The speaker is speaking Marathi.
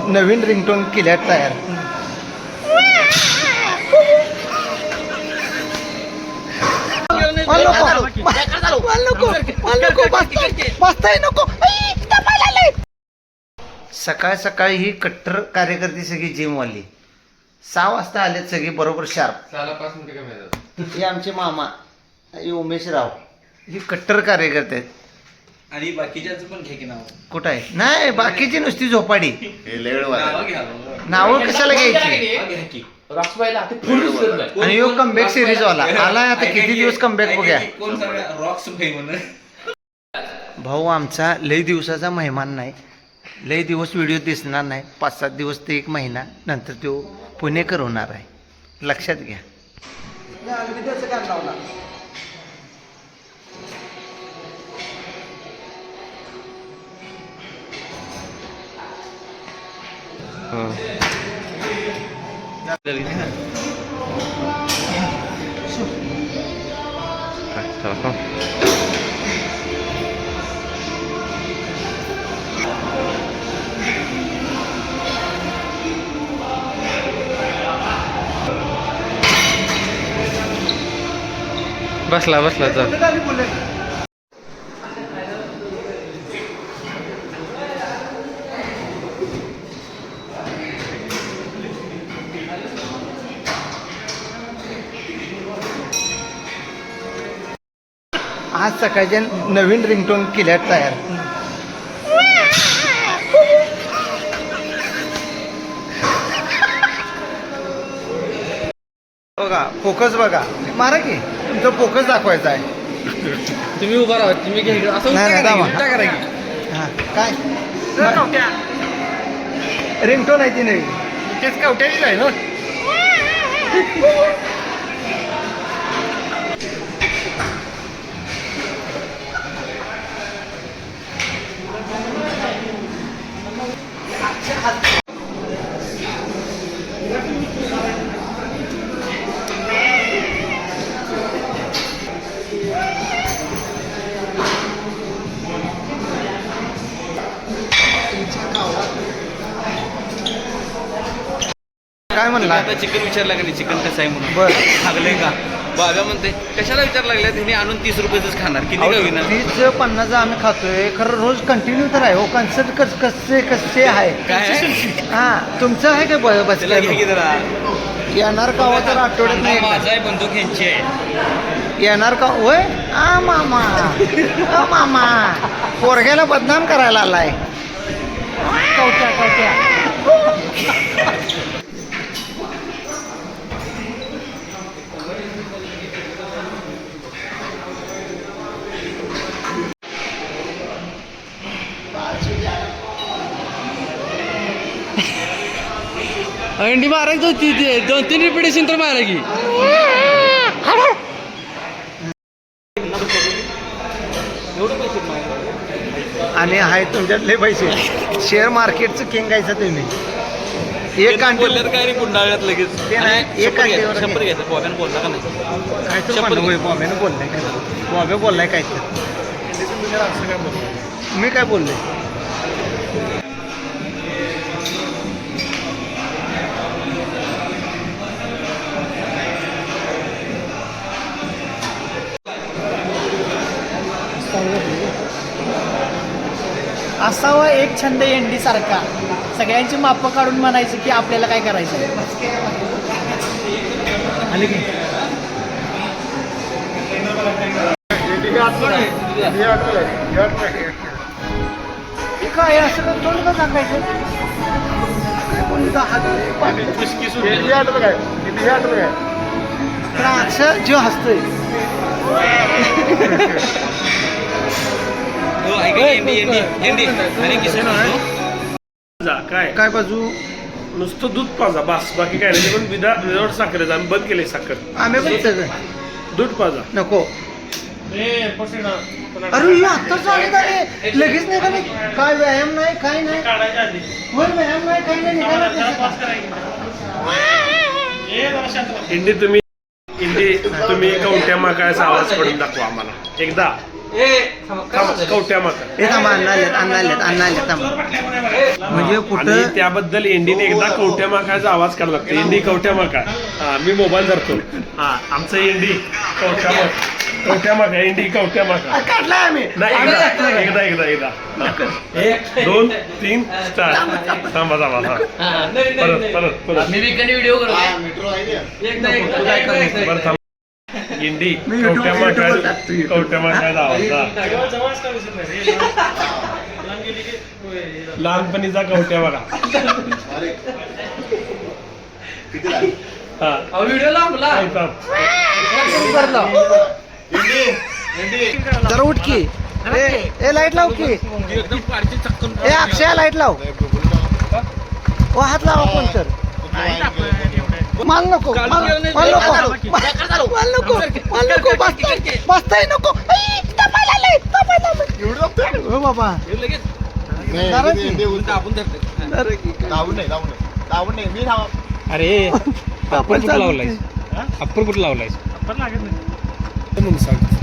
नवीन रिंगटोन केल्या तयार. सकाळ सकाळी ही कट्टर कार्यकर्ती सगळी जिमवाली 6 वाजता आलेत सगळी बरोबर शार्प. 5 मिनिटं कमी येतात. हे आमचे मामा हे उमेशराव ही कट्टर कार्यकर्ते आहेत. आणि बाकीच्याच पण घे की नाव. कुठं आहे? नाही बाकीची नुसती झोपाडी. नावं कशाला घ्यायची? आणि यो कमबॅक सिरीज वाला आलाय आता. किती दिवस कमबॅक बघूया. भाऊ आमचा लय दिवसाचा मेहमान नाही. लय दिवस व्हिडिओ दिसणार नाही. 5-7 दिवस ते 1 महिना नंतर तो पुणेकर होणार आहे. लक्षात घ्या. बसला जा. आज सकाळच्या नवीन रिंगटोन केल्या तयार. बघा फोकस बघा. मारा की तुमचा फोकस दाखवायचा आहे. तुम्ही उभा राहा. तुम्ही घे असं नाही. हां काय रिंगटोन आहे ती नवीन. तेच कवट्याचीच आहे ना. काय म्हणला? आता चिकन विचारलं का नाही? चिकन कसं आहे म्हणून. बरं लागलंय का? बाबा म्हणते कशाला विचार लागला. त्यांनी आणून 30 रुपयाच खाणार. किती का होईना. 30-50 आम्ही खातोय खरं. रोज कंटिन्यू तर आहे हो. कन्सर्ट कसे आहे काय हां तुमचं आहे काय? बस घे की जरा. येणार का हो तर आठवड्यात नाही एकदा. माझा आहे बंदूक यांची आहे. येणार का होय? मामा मामा पोरग्याला बदनाम करायला आलाय. कवट्या अंडी मारायची होती. 2-3 रिपिटेशन तर मारा की. आणि आहे तुमच्यातले पैसे. शेअर मार्केटचं किंग गायचं तुम्ही. एक बोलल्यात काय रे गुंडाळ्यात लगेच. ते नाही एक 100 घ्यायचं. बॉब्यानं बोलला का नाही? काय तर बॉम्यानं बोललाय काय? बॉम्या बोललाय काय तर. मी काय बोललोय? असावा एक छंद एंडी सारखा. सगळ्यांची मापं काढून म्हणायचं की आपल्याला काय करायचं. आले की काय असं का तोंड का सांगायचं? पण असं जो हसतोय काय बाजू नुसतं दूध पाजा बस. बाकी काय नाही. पण विदाउट साखरेचं आम्ही बंद केले साखर. आम्ही पण सगळं दूध पाजा नको. अरे आता चालत आले लगेच नाही का नाही. काय व्यायाम नाही काय नाही. होय व्यायाम नाही काय नाही. इंडी तुम्ही कवट्या माकायचा आवाज पडून दाखवा आम्हाला एकदा. कवट्या माका हे थांबा अण्णा थांबा म्हणजे आणि कुठं त्याबद्दल एंडीने एकदा कवट्या माकाचा आवाज करायला लागतो एंडी कवट्या माका हा मी मोबाईल धरतो हा आमचं एंडी कवट्या माका एंडी कवट्या माका काढलाय आम्ही नाही एकदा हा. 1 2 3 स्टार्ट थांबा हा परत मी वीकेंड व्हिडिओ करतो बरं थांब इंडी मी YouTube वर टाकतो, YouTube. कवट्या माकाचा आवाज लहानपणीचा कवट्या बघा हा व्हिडिओ लावला थांब. जरा उठ की ए लाईट लाव की ए अक्षय लाईट लाव ओ हात लावा कोण तर माल नको बसताय नको हो बाबा अरे अप्पर कुठं लावलायस आपण लागत नाही म्हणून सांग